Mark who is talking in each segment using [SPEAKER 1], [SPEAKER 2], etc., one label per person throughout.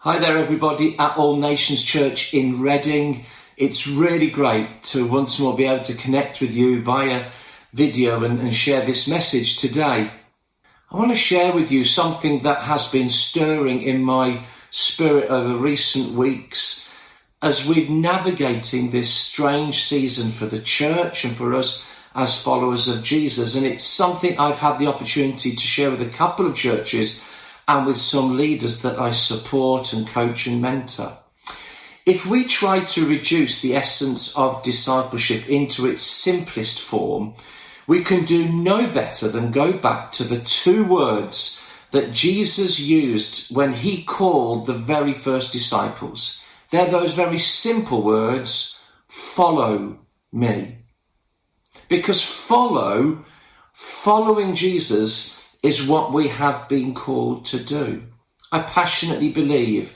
[SPEAKER 1] Hi there everybody at All Nations Church in Reading. It's really great to once more be able to connect with you via video and share this message today. I want to share with you something that has been stirring in my spirit over recent weeks as we're navigating this strange season for the church and for us as followers of Jesus. And it's something I've had the opportunity to share with a couple of churches and with some leaders that I support and coach and mentor. If we try to reduce the essence of discipleship into its simplest form, we can do no better than go back to the two words that Jesus used when he called the very first disciples. They're those very simple words, follow me. Because following Jesus is what we have been called to do. I passionately believe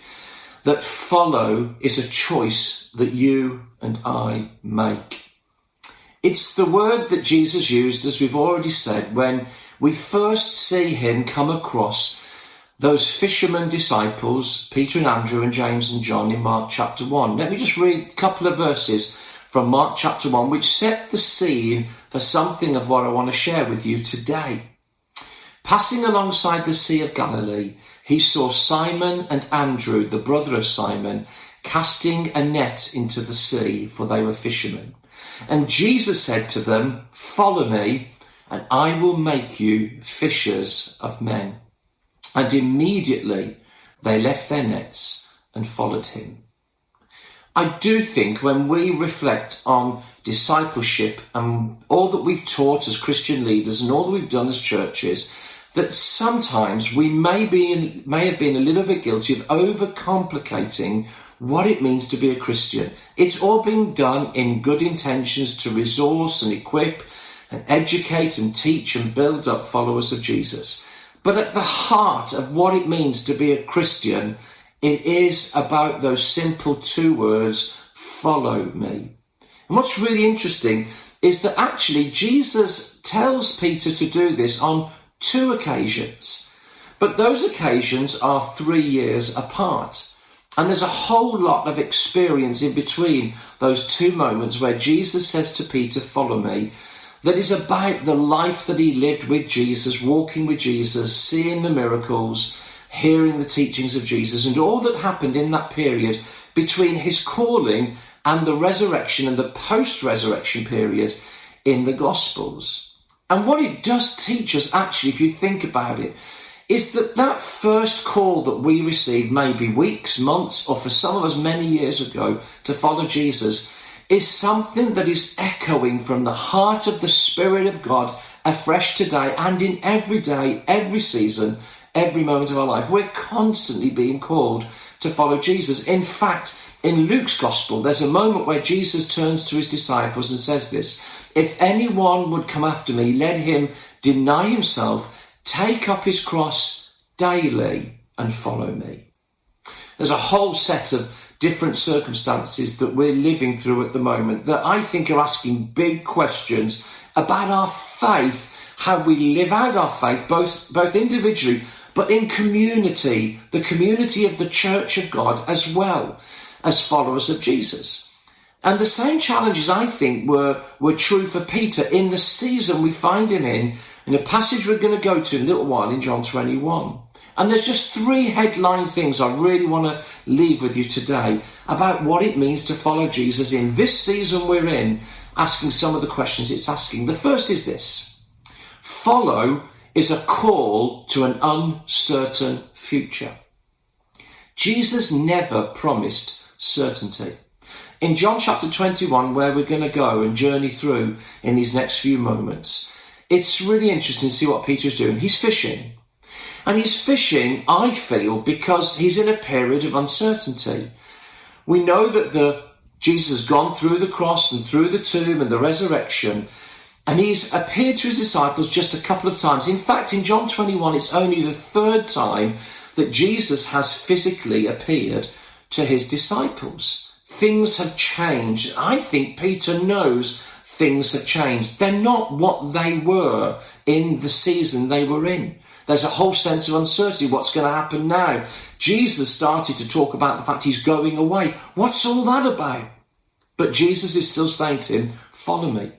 [SPEAKER 1] that follow is a choice that you and I make. It's the word that Jesus used, as we've already said, when we first see him come across those fishermen disciples, Peter and Andrew and James and John in Mark chapter 1. Let me just read a couple of verses from Mark chapter 1, which set the scene for something of what I want to share with you today. Passing alongside the Sea of Galilee, he saw Simon and Andrew, the brother of Simon, casting a net into the sea, for they were fishermen. And Jesus said to them, "Follow me, and I will make you fishers of men." And immediately they left their nets and followed him. I do think when we reflect on discipleship and all that we've taught as Christian leaders and all that we've done as churches, that sometimes we may have been a little bit guilty of overcomplicating what it means to be a Christian. It's all being done in good intentions to resource and equip and educate and teach and build up followers of Jesus. But at the heart of what it means to be a Christian, it is about those simple two words, follow me. And what's really interesting is that actually Jesus tells Peter to do this on two occasions, but those occasions are 3 years apart. And there's a whole lot of experience in between those two moments where Jesus says to Peter, follow me, that is about the life that he lived with Jesus, walking with Jesus, seeing the miracles, hearing the teachings of Jesus, and all that happened in that period between his calling and the resurrection and the post-resurrection period in the Gospels. And what it does teach us, actually, if you think about it, is that first call that we received maybe weeks, months, or for some of us many years ago to follow Jesus is something that is echoing from the heart of the Spirit of God afresh today and in every day, every season, every moment of our life. We're constantly being called to follow Jesus. In fact, in Luke's Gospel, there's a moment where Jesus turns to his disciples and says this, "If anyone would come after me, let him deny himself, take up his cross daily and follow me." There's a whole set of different circumstances that we're living through at the moment that I think are asking big questions about our faith, how we live out our faith, both individually, but in community, the community of the Church of God, as well as followers of Jesus. And the same challenges, I think, were true for Peter in the season we find him in a passage we're going to go to in a little while in John 21. And there's just three headline things I really want to leave with you today about what it means to follow Jesus in this season we're in, asking some of the questions it's asking. The first is this: follow is a call to an uncertain future. Jesus never promised certainty. In John chapter 21, where we're going to go and journey through in these next few moments, it's really interesting to see what Peter's doing. He's fishing. And he's fishing, I feel, because he's in a period of uncertainty. We know that Jesus has gone through the cross and through the tomb and the resurrection, and he's appeared to his disciples just a couple of times. In fact, in John 21, it's only the third time that Jesus has physically appeared to his disciples. Things have changed. I think Peter knows things have changed. They're not what they were in the season they were in. There's a whole sense of uncertainty. What's going to happen now? Jesus started to talk about the fact he's going away. What's all that about? But Jesus is still saying to him, follow me.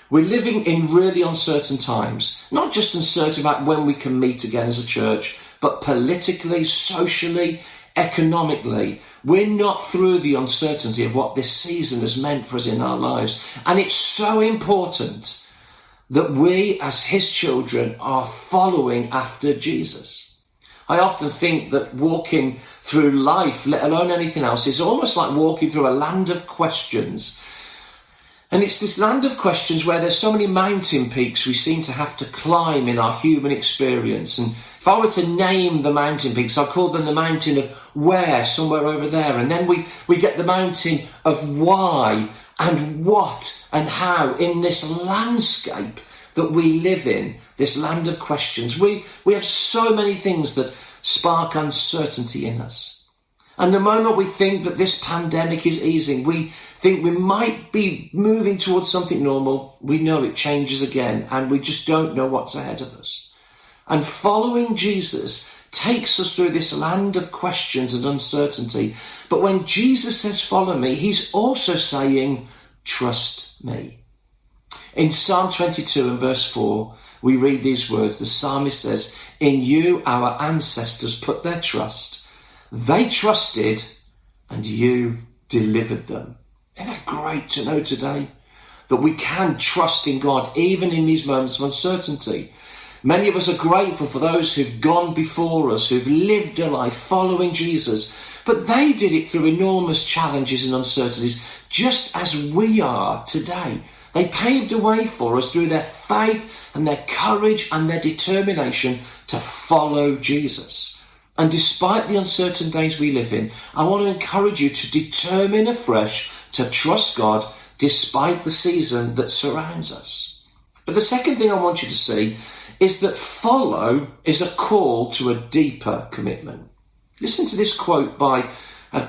[SPEAKER 1] We're living in really uncertain times, not just uncertain about when we can meet again as a church, but politically, socially, economically. We're not through the uncertainty of what this season has meant for us in our lives. And it's so important that we as his children are following after Jesus. I often think that walking through life, let alone anything else, is almost like walking through a land of questions. And it's this land of questions where there's so many mountain peaks we seem to have to climb in our human experience. And if I were to name the mountain peaks, I'll call them the mountain of where, somewhere over there. And then we get the mountain of why and what and how in this landscape that we live in, this land of questions. We have so many things that spark uncertainty in us. And the moment we think that this pandemic is easing, we think we might be moving towards something normal, we know it changes again, and we just don't know what's ahead of us. And following Jesus takes us through this land of questions and uncertainty. But when Jesus says, follow me, he's also saying, trust me. In Psalm 22 and verse 4, we read these words. The psalmist says, in you our ancestors put their trust. They trusted and you delivered them. Isn't that great to know today? That we can trust in God even in these moments of uncertainty. Many of us are grateful for those who've gone before us, who've lived a life following Jesus. But they did it through enormous challenges and uncertainties, just as we are today. They paved a way for us through their faith and their courage and their determination to follow Jesus. And despite the uncertain days we live in, I want to encourage you to determine afresh to trust God despite the season that surrounds us. But the second thing I want you to see is that follow is a call to a deeper commitment. Listen to this quote by an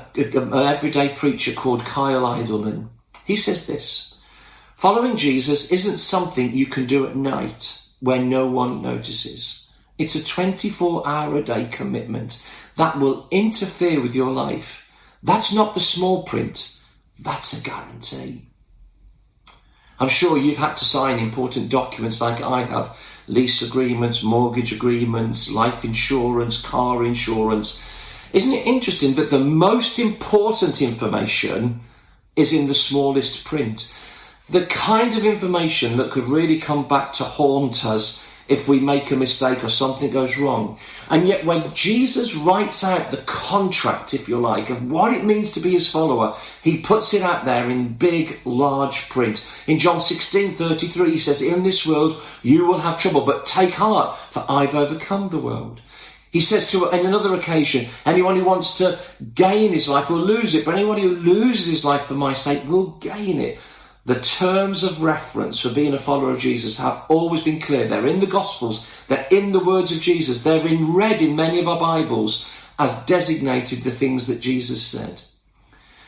[SPEAKER 1] everyday preacher called Kyle Idleman. He says this: following Jesus isn't something you can do at night when no one notices. It's a 24-hour-a-day commitment that will interfere with your life. That's not the small print. That's a guarantee. I'm sure you've had to sign important documents like I have. Lease agreements, mortgage agreements, life insurance, car insurance. Isn't it interesting that the most important information is in the smallest print? The kind of information that could really come back to haunt us if we make a mistake or something goes wrong. And yet when Jesus writes out the contract, if you like, of what it means to be his follower, he puts it out there in big, large print. In John 16:33, he says, in this world you will have trouble, but take heart, for I've overcome the world. He says to, on another occasion, anyone who wants to gain his life will lose it, but anyone who loses his life for my sake will gain it. The terms of reference for being a follower of Jesus have always been clear. They're in the Gospels. They're in the words of Jesus. They're in red in many of our Bibles as designated the things that Jesus said.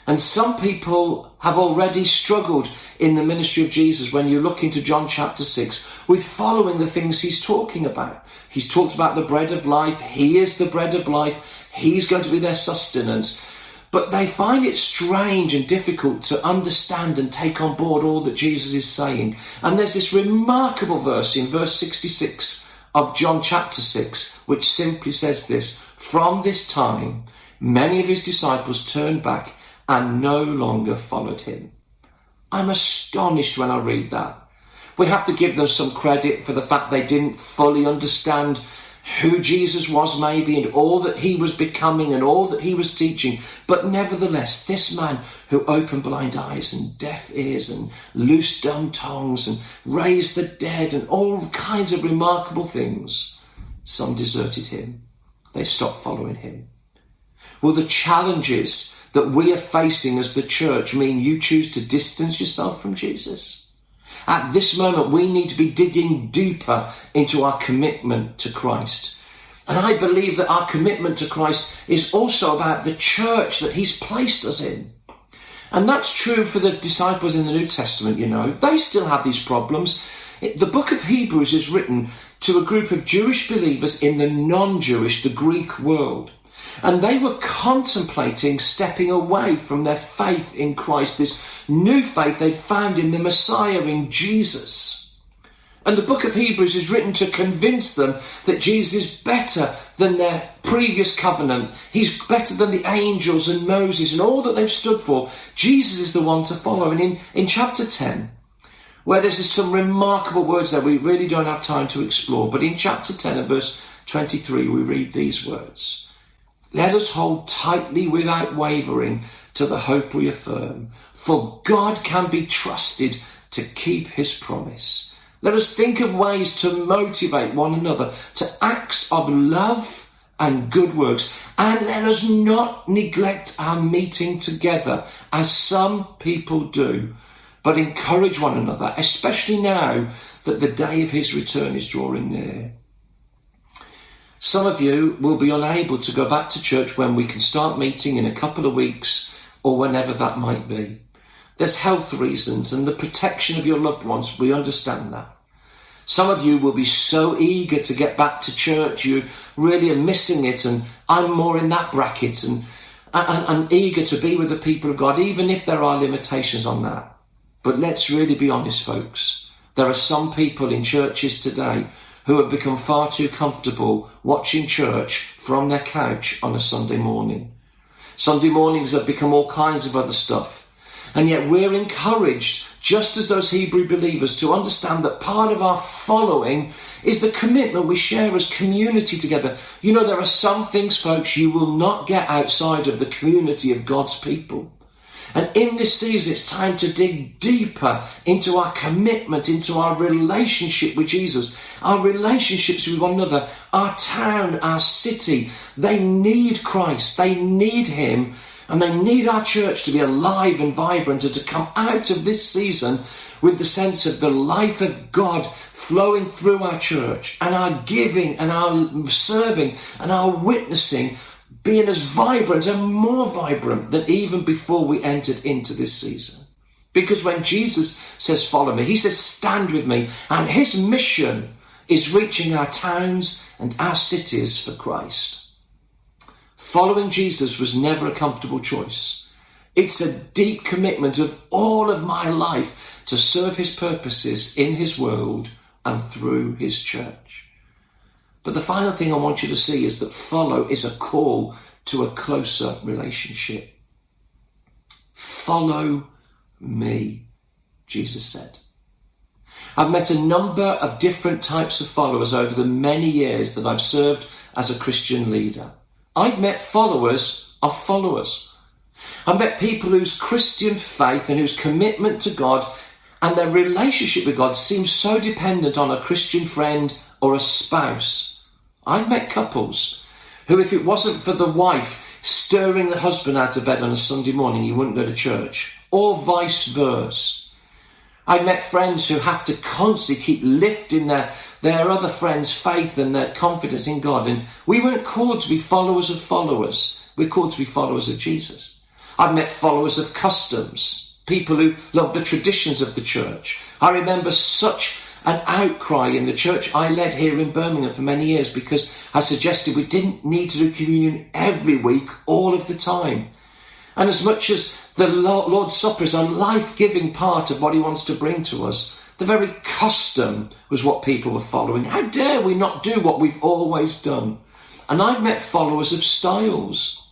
[SPEAKER 1] And some people have already struggled in the ministry of Jesus when you look into John chapter 6 with following the things he's talking about. He's talked about the bread of life. He is the bread of life. He's going to be their sustenance. But they find it strange and difficult to understand and take on board all that Jesus is saying. And there's this remarkable verse in verse 66 of John chapter 6, which simply says this: from this time, many of his disciples turned back and no longer followed him. I'm astonished when I read that. We have to give them some credit for the fact they didn't fully understand who Jesus was maybe and all that he was becoming and all that he was teaching. But nevertheless, this man who opened blind eyes and deaf ears and loosed dumb tongues and raised the dead and all kinds of remarkable things, some deserted him. They stopped following him. Will the challenges that we are facing as the church mean you choose to distance yourself from Jesus? At this moment, we need to be digging deeper into our commitment to Christ. And I believe that our commitment to Christ is also about the church that he's placed us in. And that's true for the disciples in the New Testament, you know. They still have these problems. The book of Hebrews is written to a group of Jewish believers in the non-Jewish, the Greek world. And they were contemplating stepping away from their faith in Christ, this new faith they'd found in the Messiah, in Jesus. And the book of Hebrews is written to convince them that Jesus is better than their previous covenant. He's better than the angels and Moses and all that they've stood for. Jesus is the one to follow. And in chapter 10, where there's some remarkable words there we really don't have time to explore, but in chapter 10 and verse 23, we read these words. Let us hold tightly without wavering to the hope we affirm, for God can be trusted to keep his promise. Let us think of ways to motivate one another to acts of love and good works. And let us not neglect our meeting together, as some people do, but encourage one another, especially now that the day of his return is drawing near. Some of you will be unable to go back to church when we can start meeting in a couple of weeks or whenever that might be. There's health reasons and the protection of your loved ones. We understand that. Some of you will be so eager to get back to church. You really are missing it. And I'm more in that bracket and eager to be with the people of God, even if there are limitations on that. But let's really be honest, folks. There are some people in churches today who have become far too comfortable watching church from their couch on a Sunday morning. Sunday mornings have become all kinds of other stuff. And yet we're encouraged, just as those Hebrew believers, to understand that part of our following is the commitment we share as community together. You know, there are some things, folks, you will not get outside of the community of God's people. And in this season, it's time to dig deeper into our commitment, into our relationship with Jesus, our relationships with one another, our town, our city. They need Christ. They need him. And they need our church to be alive and vibrant and to come out of this season with the sense of the life of God flowing through our church, and our giving and our serving and our witnessing being as vibrant and more vibrant than even before we entered into this season. Because when Jesus says, follow me, he says, stand with me. And his mission is reaching our towns and our cities for Christ. Following Jesus was never a comfortable choice. It's a deep commitment of all of my life to serve his purposes in his world and through his church. But the final thing I want you to see is that follow is a call to a closer relationship. Follow me, Jesus said. I've met a number of different types of followers over the many years that I've served as a Christian leader. I've met followers of followers. I've met people whose Christian faith and whose commitment to God and their relationship with God seems so dependent on a Christian friend or a spouse. I've met couples who, if it wasn't for the wife stirring the husband out of bed on a Sunday morning, he wouldn't go to church, or vice versa. I've met friends who have to constantly keep lifting their other friends' faith and their confidence in God. And we weren't called to be followers of followers. We're called to be followers of Jesus. I've met followers of customs, people who love the traditions of the church. I remember such an outcry in the church I led here in Birmingham for many years because I suggested we didn't need to do communion every week, all of the time. And as much as the Lord's Supper is a life-giving part of what he wants to bring to us, the very custom was what people were following. How dare we not do what we've always done? And I've met followers of styles.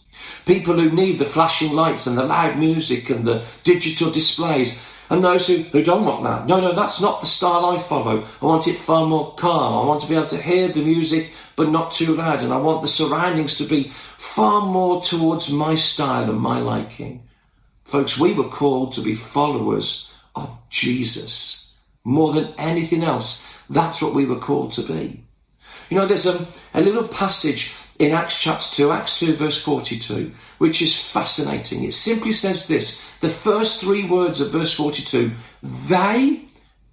[SPEAKER 1] People who need the flashing lights and the loud music and the digital displays. And those who don't want that. No, that's not the style I follow. I want it far more calm. I want to be able to hear the music, but not too loud. And I want the surroundings to be far more towards my style and my liking. Folks, we were called to be followers of Jesus. More than anything else, that's what we were called to be. You know, there's a little passage in Acts chapter 2, Acts 2 verse 42, which is fascinating. It simply says this, the first three words of verse 42, they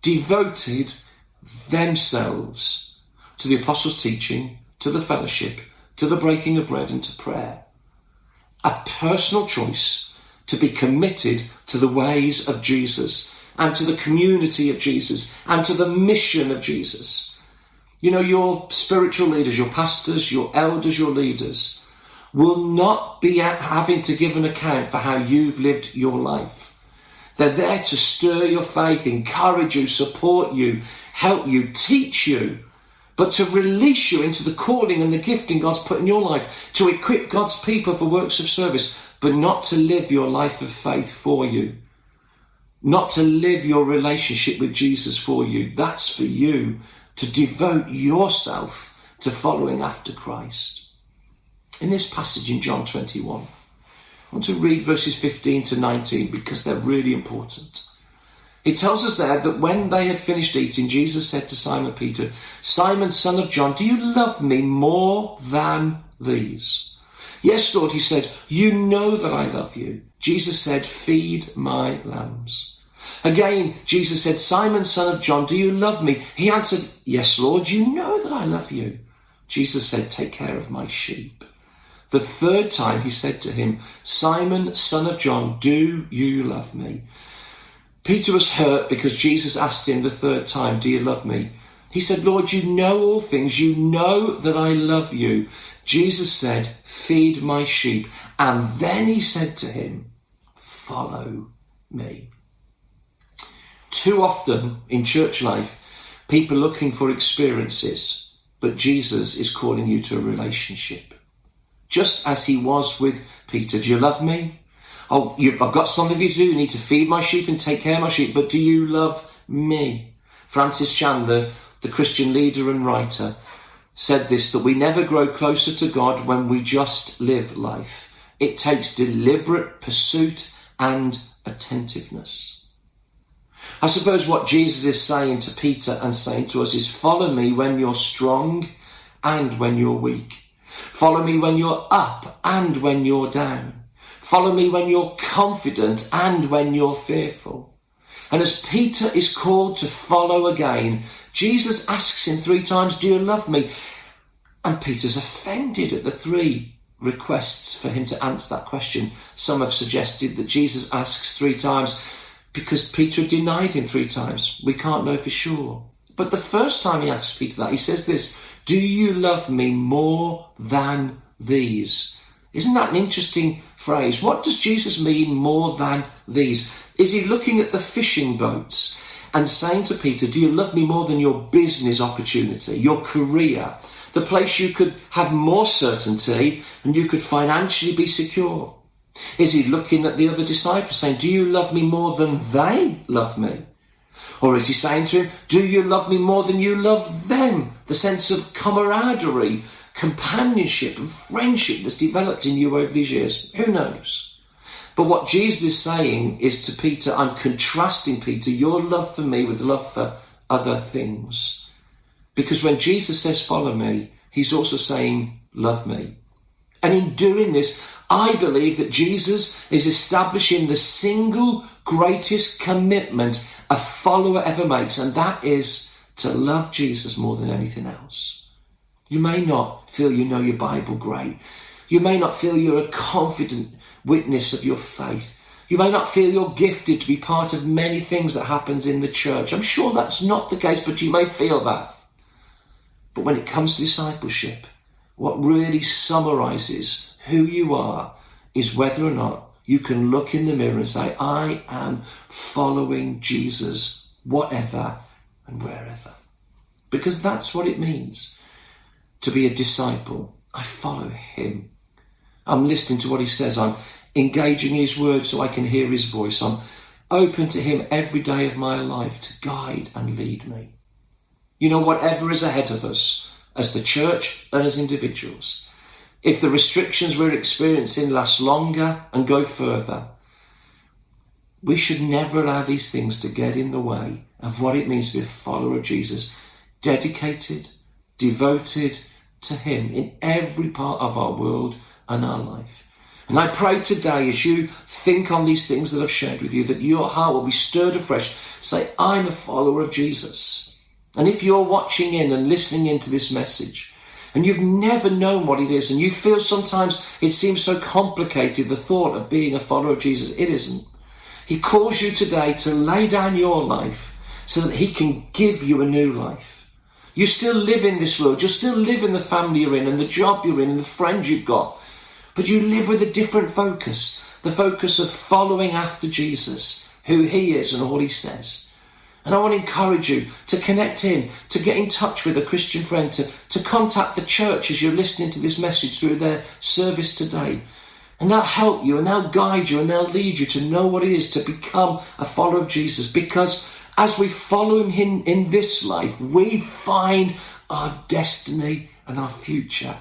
[SPEAKER 1] devoted themselves to the apostles' teaching, to the fellowship, to the breaking of bread and to prayer. A personal choice to be committed to the ways of Jesus and to the community of Jesus and to the mission of Jesus. You know, your spiritual leaders, your pastors, your elders, your leaders will not be having to give an account for how you've lived your life. They're there to stir your faith, encourage you, support you, help you, teach you, but to release you into the calling and the gifting God's put in your life, to equip God's people for works of service, but not to live your life of faith for you, not to live your relationship with Jesus for you. That's for you to devote yourself to following after Christ. In this passage in John 21, I want to read verses 15 to 19 because they're really important. It tells us there that when they had finished eating, Jesus said to Simon Peter, "Simon, son of John, do you love me more than these?" "Yes, Lord," he said, "you know that I love you." Jesus said, "Feed my lambs." Again, Jesus said, "Simon, son of John, do you love me?" He answered, "Yes, Lord, you know that I love you." Jesus said, "Take care of my sheep." The third time he said to him, "Simon, son of John, do you love me?" Peter was hurt because Jesus asked him the third time, "Do you love me?" He said, "Lord, you know all things. You know that I love you." Jesus said, "Feed my sheep." And then he said to him, "Follow me." Too often in church life, people are looking for experiences, but Jesus is calling you to a relationship. Just as he was with Peter. "Do you love me? I've got some of you who need to feed my sheep and take care of my sheep, but do you love me?" Francis Chan, the Christian leader and writer, said this, that we never grow closer to God when we just live life. It takes deliberate pursuit and attentiveness. I suppose what Jesus is saying to Peter and saying to us is, follow me when you're strong and when you're weak. Follow me when you're up and when you're down. Follow me when you're confident and when you're fearful. And as Peter is called to follow again, Jesus asks him 3 times, "Do you love me?" And Peter's offended at the 3 requests for him to answer that question. Some have suggested that Jesus asks 3 times because Peter denied him 3 times. We can't know for sure. But the first time he asks Peter that, he says this, "Do you love me more than these?" Isn't that an interesting phrase? What does Jesus mean, more than these? Is he looking at the fishing boats and saying to Peter, do you love me more than your business opportunity, your career, the place you could have more certainty and you could financially be secure? Is he looking at the other disciples saying, do you love me more than they love me? Or is he saying to him, do you love me more than you love them? The sense of camaraderie, companionship and friendship that's developed in you over these years. Who knows? But what Jesus is saying is to Peter, I'm contrasting, Peter, your love for me with love for other things. Because when Jesus says, follow me, he's also saying, love me. And in doing this, I believe that Jesus is establishing the single greatest commitment a follower ever makes, and that is to love Jesus more than anything else. You may not feel you know your Bible great. You may not feel you're a confident witness of your faith. You may not feel you're gifted to be part of many things that happens in the church. I'm sure that's not the case, but you may feel that. But when it comes to discipleship, what really summarises who you are is whether or not you can look in the mirror and say, I am following Jesus, whatever and wherever. Because that's what it means to be a disciple. I follow him. I'm listening to what he says. I'm engaging his words so I can hear his voice. I'm open to him every day of my life to guide and lead me. You know, whatever is ahead of us as the church and as individuals, if the restrictions we're experiencing last longer and go further, we should never allow these things to get in the way of what it means to be a follower of Jesus, dedicated, devoted to him in every part of our world and our life. And I pray today, as you think on these things that I've shared with you, that your heart will be stirred afresh. Say, I'm a follower of Jesus. And if you're watching in and listening into this message, and you've never known what it is, and you feel sometimes it seems so complicated, the thought of being a follower of Jesus, it isn't. He calls you today to lay down your life so that he can give you a new life. You still live in this world. You still live in the family you're in and the job you're in and the friends you've got. But you live with a different focus. The focus of following after Jesus, who he is and all he says. And I want to encourage you to connect in, to get in touch with a Christian friend, to contact the church as you're listening to this message through their service today. And they'll help you and they'll guide you and they'll lead you to know what it is to become a follower of Jesus. Because as we follow him in this life, we find our destiny and our future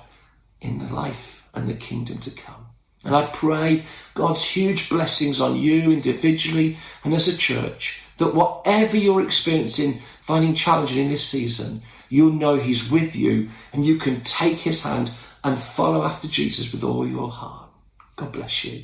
[SPEAKER 1] in the life and the kingdom to come. And I pray God's huge blessings on you individually and as a church, that whatever you're experiencing, finding challenging in this season, you'll know he's with you and you can take his hand and follow after Jesus with all your heart. God bless you.